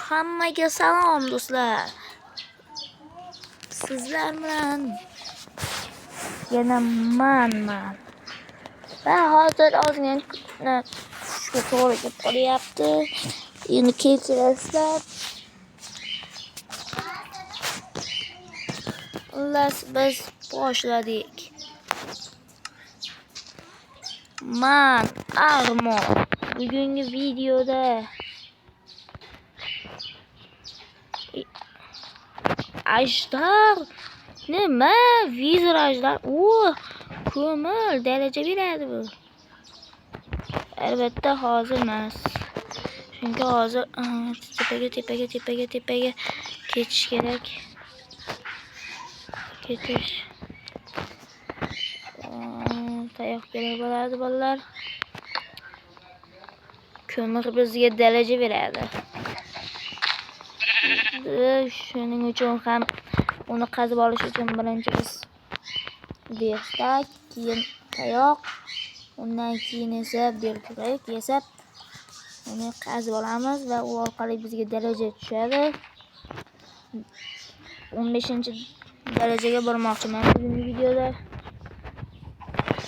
Hammaga salom do'stlar. Sizlar bilan yana man. Va hozir ozgina tushga to'g'ri kelib qolyapti. Endi kechirasizlar. Xullas biz boshladik. Man Armo bugungi videoda ajdar nima vizor ajdar ko'mir daraja beradi bu. Albatta hozir emas. Chunki hozir tepaga ketish kerak. Ketish. Tayoq kerak bo'ladi bolalar. Ko'mir bizga daraja beradi. Shuning uchun ham uni qazib olish uchun birinchi biz verstak, keyin tayoq, undan keyin esa berkurak yasab uni qazib olamiz va u orqali bizga daraja tushadi. 15-darajaga bormoqchiman bugungi videoda.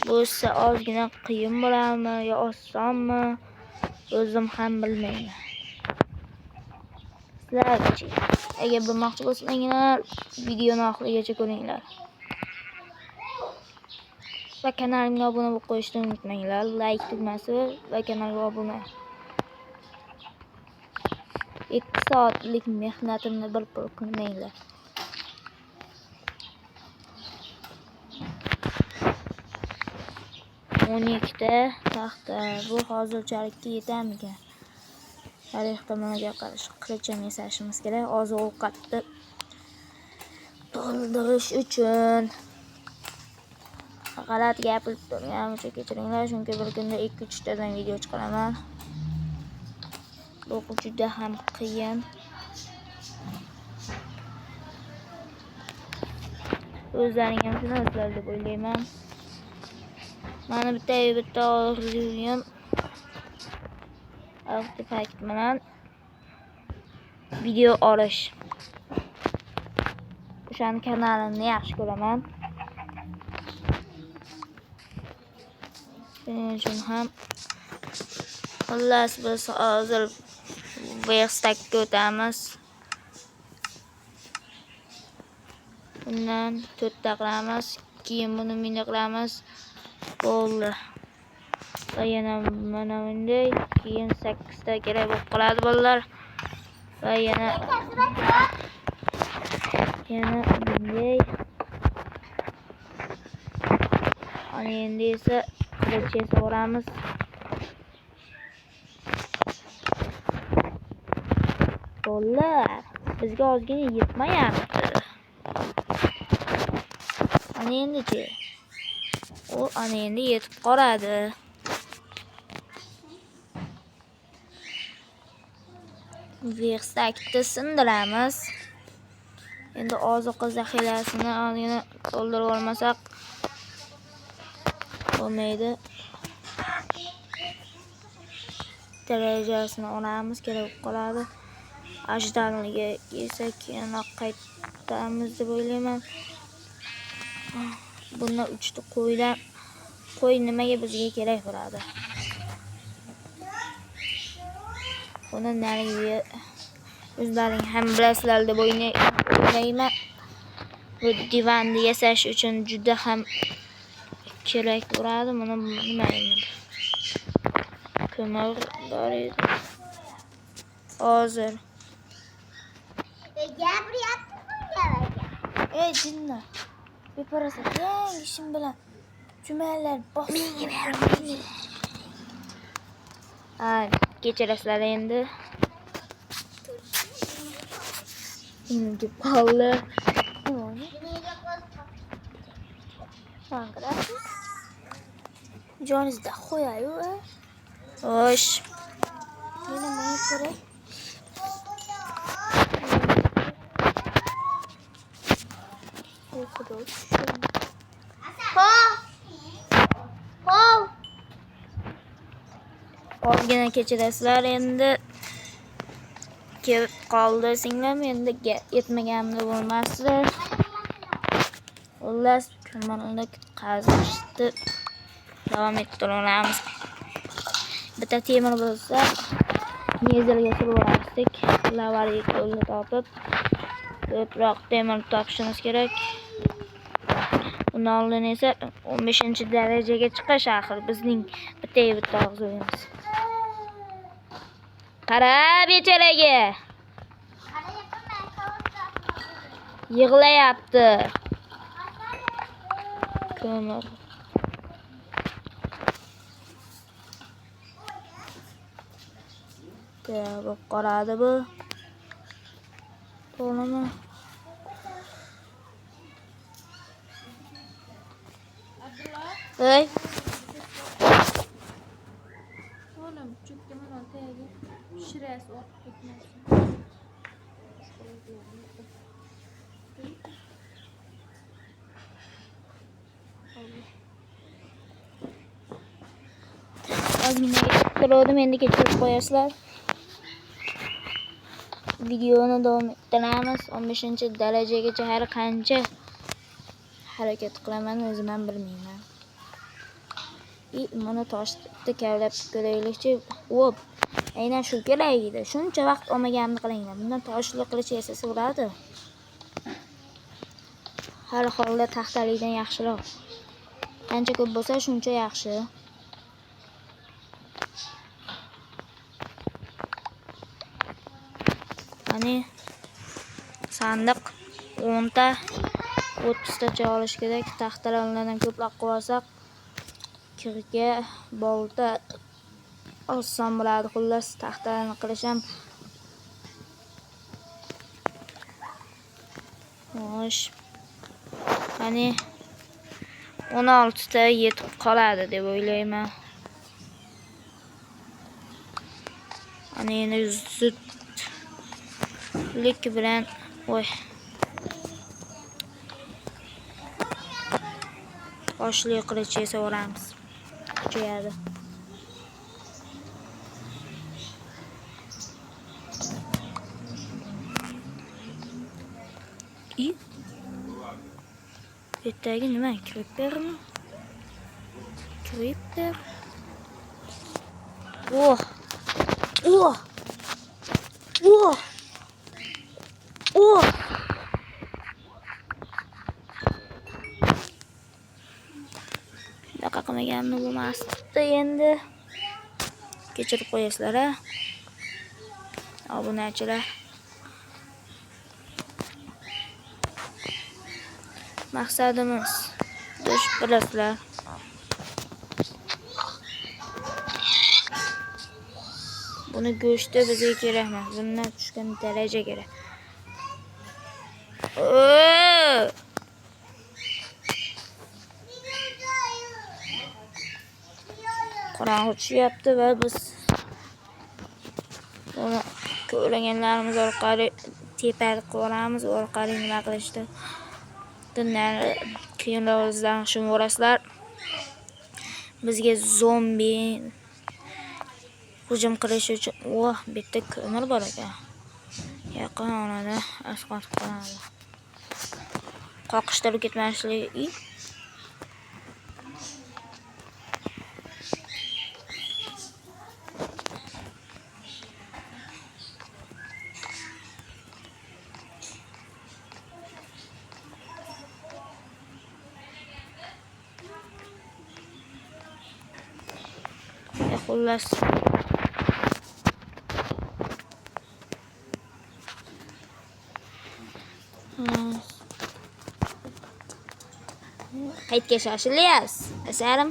Bu esa ozgina qiyin bo'ladimi yo osonmi? O'zim ham bilmayman. Sizlarchi agar bilmoqchi bo'lsanglar, videoni oxirigacha ko'ringlar. Va kanalimga obuna bo'lib qo'yishni unutmanglar. Like tugmasi va kanalga obuna. 2 soatlik mehnatimni bir pul qilmanglar. o'n ikkita taxta. Bu hozirchalikka yetarmikan? Har ehtimolga qarshi qilicham yasashimiz kerak. Oziq ovqatni to'ldirish uchun. G'alati gapirib turganim uchun kechiringlar, chunki bir kunda 2-3 tadan video chiqaraman. Bu juda ham qiyin. O'zlaring ham tushunasizlar deb o'ylayman. Mana bitta orzuyim. Artefakt bilan video olish. O'shaning kanalimni yaxshi ko'raman. Shuning uchun ham xullas biz hozir verstakka o'tamiz. Bundan 4 ta qilamiz, keyin buni mina qilamiz. Bo'ldi. Va yana mana bunday, keyin 8 ta kerak bo'lib qoladi bolalar. Va yana bunday. Ana endi esa qilich yasaveramiz. Bolalar, bizga ozgina yetmayapti. Ana endi-chi. Ana endi yetib qoladi. Verstakni sindiramiz. Endi oziq zaxirasini ozgina to'ldirib olmasak bo'lmaydi. Darajasini olamiz, kerak qoladi. Ajdarliga esa keyinroq qaytamiz deb o'ylayman. Bundan 3 ta qo'y nimaga bizga kerak bo'ladi? Buni nariga o'zlaring ham bilasizlar deb o'ylayman. Bu divanni yasash uchun juda ham kerak bo'ladi. Buni nima endi? Ko'mir bor edi. Hozir. Ey jinni. Beparasa yangi ishim bilan jumalar bosib bermaydi. Kechirasizlar endi. Endi qoldi. Joningizda qo'yayu. Xo'sh. Yana men ko'ray. Ozgina kechirasizlar, endi kelib qoldi singlim, endi yetmaganimda bo'lmasdi. Xullas, ko'mirlik qazishni davom ettiraveramiz. Bitta temir bo'lsa, mezilga surib oldik. Lavariy qo'lni topib, ko'proq temir topishimiz kerak. Undan oldin esa 15-darajaga chiqish axir bizning bitta og'zimiz. Qara becharaga. Yig'layapti. Ko'mir. Bu qoradi bu. To'g'rimi? Ey. Oğlum çökkeme lan teyze. Şiresi orta gitmesin. Ozgina turdim, endi kechirib qo'yasizlar. Videoni davom ettiramiz. 15-darajagacha har qancha harakat qilaman o'zim ham bilmayman. Mana toshni kavlab ko'raylikchi. Hop. Aynan shu kerak edi. Shuncha vaqt olmaganimni qilinglar. Bundan toshli qilich yasasa bo'ladi. Har holda taxtalikdan yaxshiroq. Qancha ko'p bo'lsa, shuncha yaxshi. Hani sandiq 10 ta 30 tacha olish kerak. Taxtalardan ko'proq qo'ysak, kirga bolta oson bo'ladi. Xullas, taxtalarni qilish ham xo'sh. Hani 16 ta yetib qoladi deb o'ylayman. Hani endi zudlik bilan toshli qilich yasaveramiz. Kuchayadi. Bittagi nima? Creepermi? Creeper. Oh. Bunaqa qilmaganimni bo'lmasdi endi. Kechirib qo'yasizlar, ha? Obunachilar. Maqsadimiz do'sh bilasizlar. Buni go'shti bizga kerak emas. Bundan tushgan daraja kerak. Qorong'i tushyapti va biz buni ko'rganlarimiz orqali tepaga qo'yamiz, orqali nima qilishdi. Keyinroq izlanishib bizga zombi hujum qilish uchun bitta ko'mir bor ekan. Yaqin orada asqotib qoladi. Qoqishtirib ketmasligi. Xullas. Qaytga shoshilyapsiz, asarim.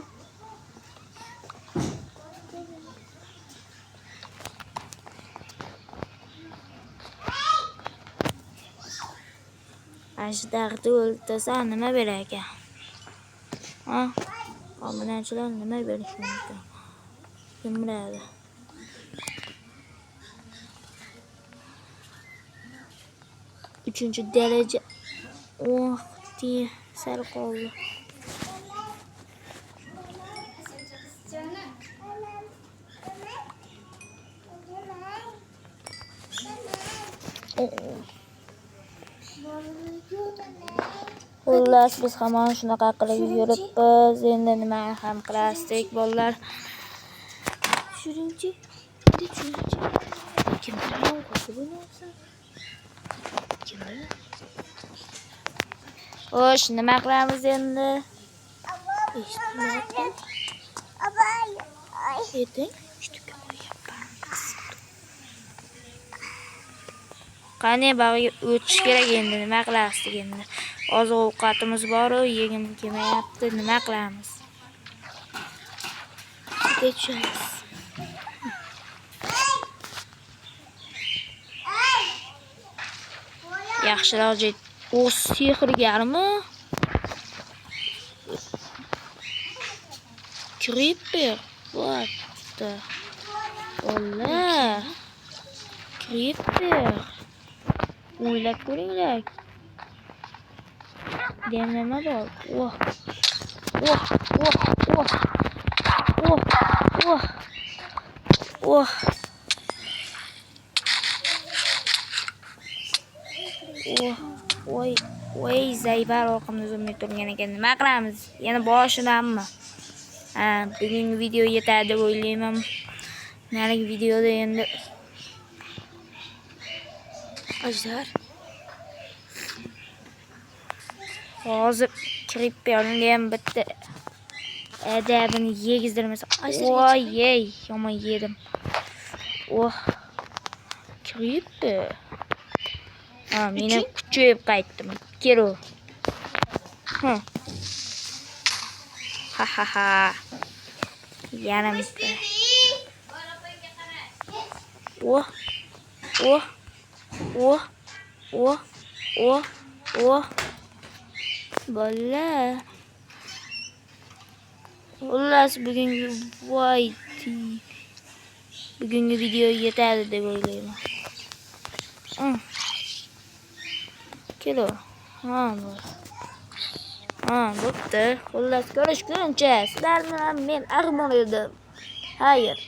Ajdarni o'ldirsa nima berar ekan? Obunachilar nima berishi mumkin? Kim biladi? Uchinchi daraja. Sal qoldi. Xullas biz hamon shunaqa qilib yuribmiz. Endi nima ham qilasdik bolalar. Tushuringchi. Kim bilan o'ynayapsan? Kim bilan? Xo'sh, nima qilamiz endi? Eshitmayapman. Yeting, ishtuga qo'yapmiz. Qani bag'ga o'tish kerak endi. Nima qilasdik endi? Oziq ovqatimiz bor-ku, yegim kelmayapti. Nima qilamiz? Kechamiz. Yaxshiroq jet. O sehrgarmi? Creeper. What the? Ola. Creeper. O'ylab ko'ringlar. Nima bor? Oh. Voy, Zaybar orqamda zo'may turgan ekan. Nima qilamiz? Yana boshidanmi? Bugungi video yetadi deb o'ylayman. Narigi videoda endi ajdar. Hozir Creeperni ham bitta adabini yegizdirmasa. Voy, yomon yedim. Creeper. Meni kuchayib qaytdim. Kero. Ha. Yarim. Bola. Xullas bugungi video yetadi deb o'ylayman. Kelo. Bo'pti. Xullas ko'rishguncha sizlar bilan men Armon edim. Xayr.